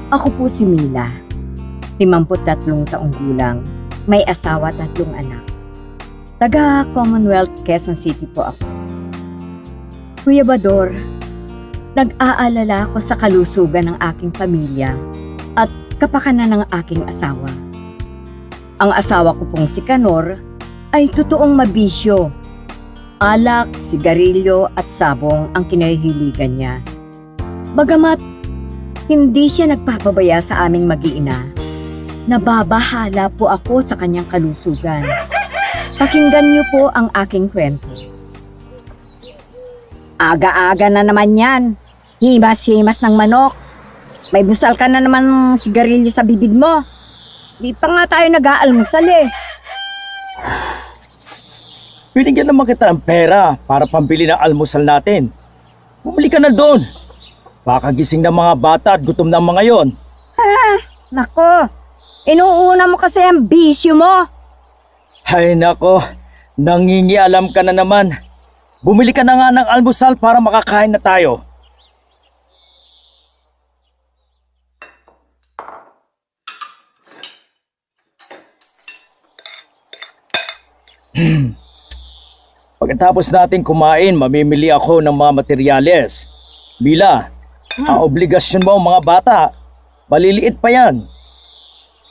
Ako po si Mila, 53 taong gulang, may asawa at 3 anak. Taga Commonwealth, Quezon City po ako. Kuya Bador, nag-aalala ako sa kalusugan ng aking pamilya at kapakanan ng aking asawa. Ang asawa ko pong si Kanor ay totoong mabisyo. Alak, sigarilyo at sabong ang kinahihiligan niya. Bagamat hindi siya nagpapabaya sa aming mag-iina, nababahala po ako sa kanyang kalusugan. Pakinggan niyo po ang aking kwento. Aga-aga na naman yan. Himas-himas ng manok. May busal ka na naman sigarilyo sa bibig mo. Di pa nga tayo nag-aalmusal eh. Binigyan naman kita ng pera para pambili ng almusal natin. Bumili ka na doon. Baka gising ng mga bata at gutom ng mga yon. Nako, inuuna mo kasi ang bisyo mo. Ay nako, nangingialam ka na naman. Bumili ka na nga ng almusal para makakain na tayo. Pagkatapos natin kumain, mamimili ako ng mga materyales. Mila, ang obligasyon mo mga bata, maliliit pa yan.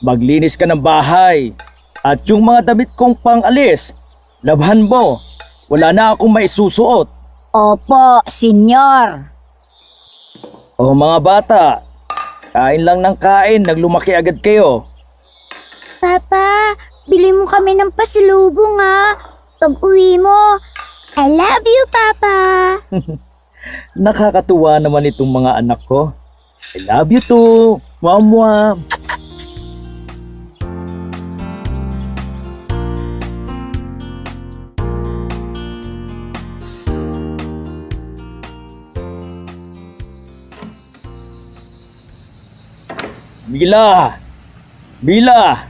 Maglinis ka ng bahay at yung mga damit kong pang-alis, labhan mo. Wala na akong maisusuot. Opo, senyor. O mga bata, kain lang ng kain, naglumaki agad kayo. Papa, bili mo kami ng pasalubong ha. Pag uwi mo, I love you, Papa. Nakakatuwa naman itong mga anak ko. I love you too. Mwah-mwah. Mila! Mila!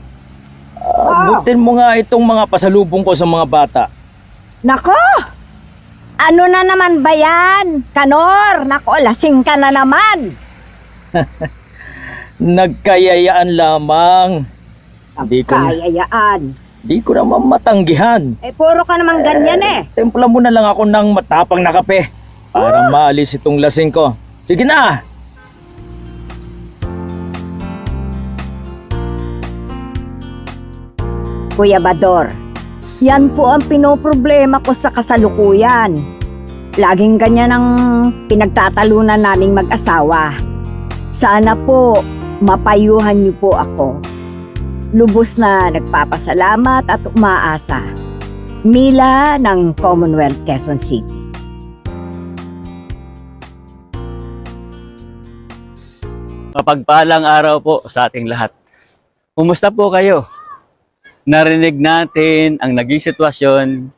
Abutin mo nga itong mga pasalubong ko sa mga bata. Nako! Ano na naman ba yan? Kanor! Nako, lasing ka na naman! Nagkayayaan lamang. Kayayaan. Di ko naman matanggihan. Eh, puro ka naman ganyan eh. Templa mo na lang ako ng matapang na kape para maalis itong lasing ko. Sige na! Kuya Bador, yan po ang pinoproblema ko sa kasalukuyan. Laging ganyan ang pinagtatalunan naming mag-asawa. Sana po mapayuhan niyo po ako. Lubos na nagpapasalamat at umaasa. Mila ng Commonwealth, Quezon City. Mapagpalang araw po sa ating lahat. Kumusta po kayo? Narinig natin ang naging sitwasyon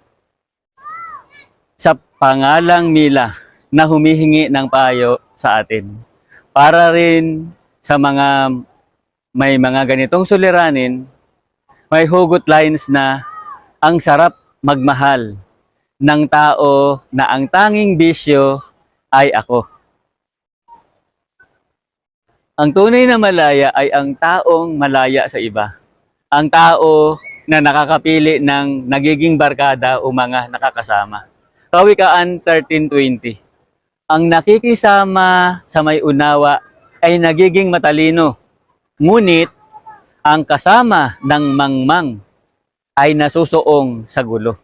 sa pangalang Mila na humihingi ng payo sa atin. Para rin sa mga may mga ganitong suliranin, may hugot lines na ang sarap magmahal ng tao na ang tanging bisyo ay ako. Ang tunay na malaya ay ang taong malaya sa iba. Ang tao na nakakapili ng nagiging barkada o mga nakakasama. Kawikaan 13:20. Ang nakikisama sa may unawa ay nagiging matalino. Ngunit ang kasama ng mangmang ay nasusuong sa gulo.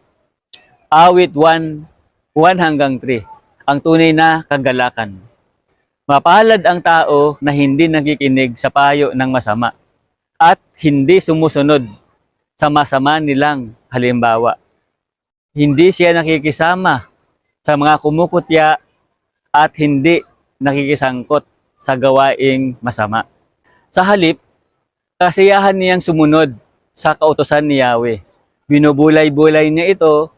Awit 1:1-3. Ang tunay na kagalakan. Mapalad ang tao na hindi nakikinig sa payo ng masama at hindi sumusunod sa masama nilang halimbawa. Hindi siya nakikisama sa mga kumukutya at hindi nakikisangkot sa gawaing masama. Sa halip, kasiyahan niyang sumunod sa kautusan ni Yahweh. Binubulay-bulay niya ito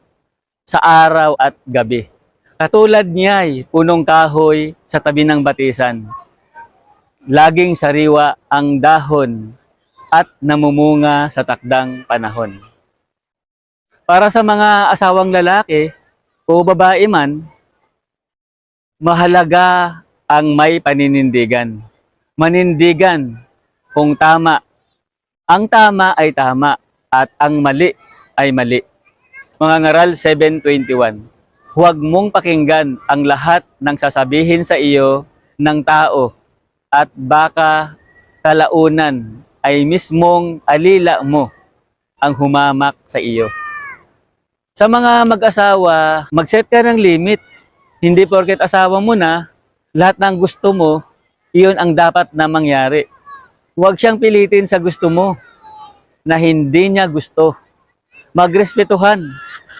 sa araw at gabi. Katulad niya'y punong kahoy sa tabi ng batisan. Laging sariwa ang dahon at namumunga sa takdang panahon. Para sa mga asawang lalaki o babae man, mahalaga ang may paninindigan. manindigan kung tama. Ang tama ay tama at ang mali ay mali. Mga ngaral 7:21. Huwag mong pakinggan ang lahat ng sasabihin sa iyo ng tao at baka kalaunan ay mismong alila mo ang humamak sa iyo. Sa mga mag-asawa, mag-set ka ng limit. Hindi porket asawa mo na, lahat ng gusto mo, iyon ang dapat na mangyari. Huwag siyang pilitin sa gusto mo na hindi niya gusto. Magrespetuhan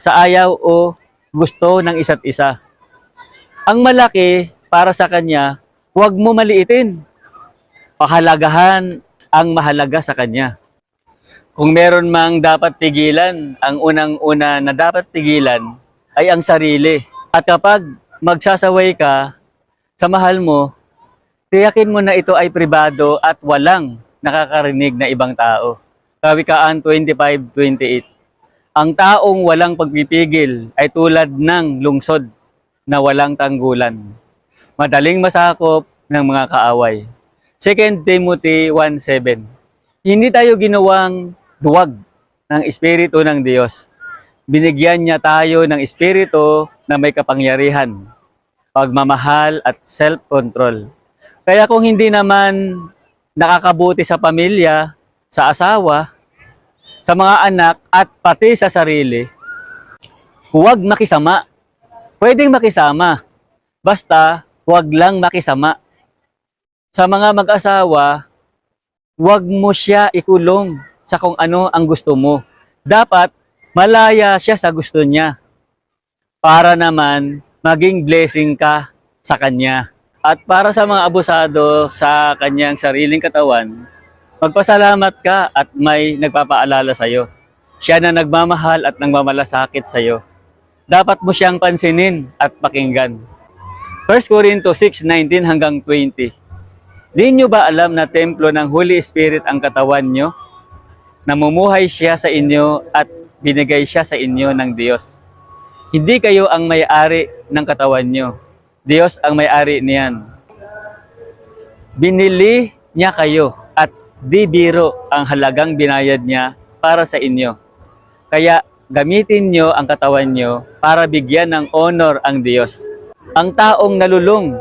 sa ayaw o gusto ng isa't isa. Ang malaki para sa kanya, huwag mo maliitin. Pahalagahan ang mahalaga sa kanya. Kung meron mang dapat pigilan, ang unang-una na dapat pigilan ay ang sarili. At kapag magsasaway ka sa mahal mo, tiyakin mo na ito ay pribado at walang nakakarinig na ibang tao. Kawikaan 25:28. Ang taong walang pagpipigil ay tulad ng lungsod na walang tanggulan. Madaling masakop ng mga kaaway. 2 Timothy 1:7. Hindi tayo ginawang duwag ng Espiritu ng Diyos. Binigyan niya tayo ng Espiritu na may kapangyarihan, pagmamahal at self-control. Kaya kung hindi naman nakakabuti sa pamilya, sa asawa, sa mga anak at pati sa sarili, huwag makisama. Pwedeng makisama, basta huwag lang makisama. Sa mga mag-asawa, huwag mo siya ikulong sa kung ano ang gusto mo. Dapat malaya siya sa gusto niya para naman maging blessing ka sa kanya. At para sa mga abusado sa kanyang sariling katawan, magpasalamat ka at may nagpapaalala sa iyo. Siya na nagmamahal at nagmamalasakit sa iyo. Dapat mo siyang pansinin at pakinggan. 1 Corinto 6:19 hanggang 20. Di nyo ba alam na templo ng Holy Spirit ang katawan nyo? Namumuhay siya sa inyo at binigay siya sa inyo ng Diyos. Hindi kayo ang may-ari ng katawan nyo. Diyos ang may-ari niyan. Binili niya kayo at di biro ang halagang binayad niya para sa inyo. Kaya gamitin nyo ang katawan nyo para bigyan ng honor ang Diyos. Ang taong nalulung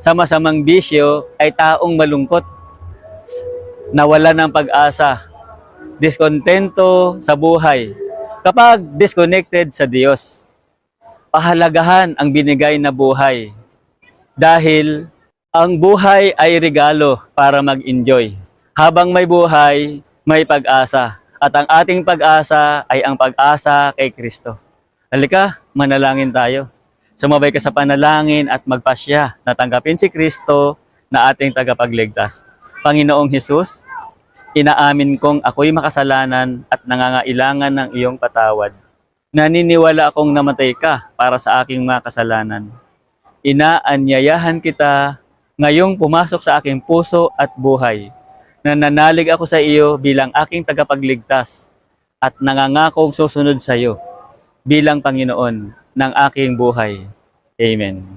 sa masamang bisyo ay taong malungkot, nawala ng pag-asa, diskontento sa buhay kapag disconnected sa Diyos. Pahalagahan ang binigay na buhay dahil ang buhay ay regalo para mag-enjoy. Habang may buhay, may pag-asa. At ang ating pag-asa ay ang pag-asa kay Kristo. Halika, manalangin tayo. Sumabay ka sa panalangin at magpasya na tanggapin si Kristo na ating tagapagligtas. Panginoong Hesus, inaamin kong ako'y makasalanan at nangangailangan ng iyong patawad. Naniniwala akong namatay ka para sa aking mga kasalanan. Inaanyayahan kita ngayong pumasok sa aking puso at buhay. Nananalig ako sa iyo bilang aking tagapagligtas at nangangakong susunod sa iyo bilang Panginoon ng aking buhay. Amen.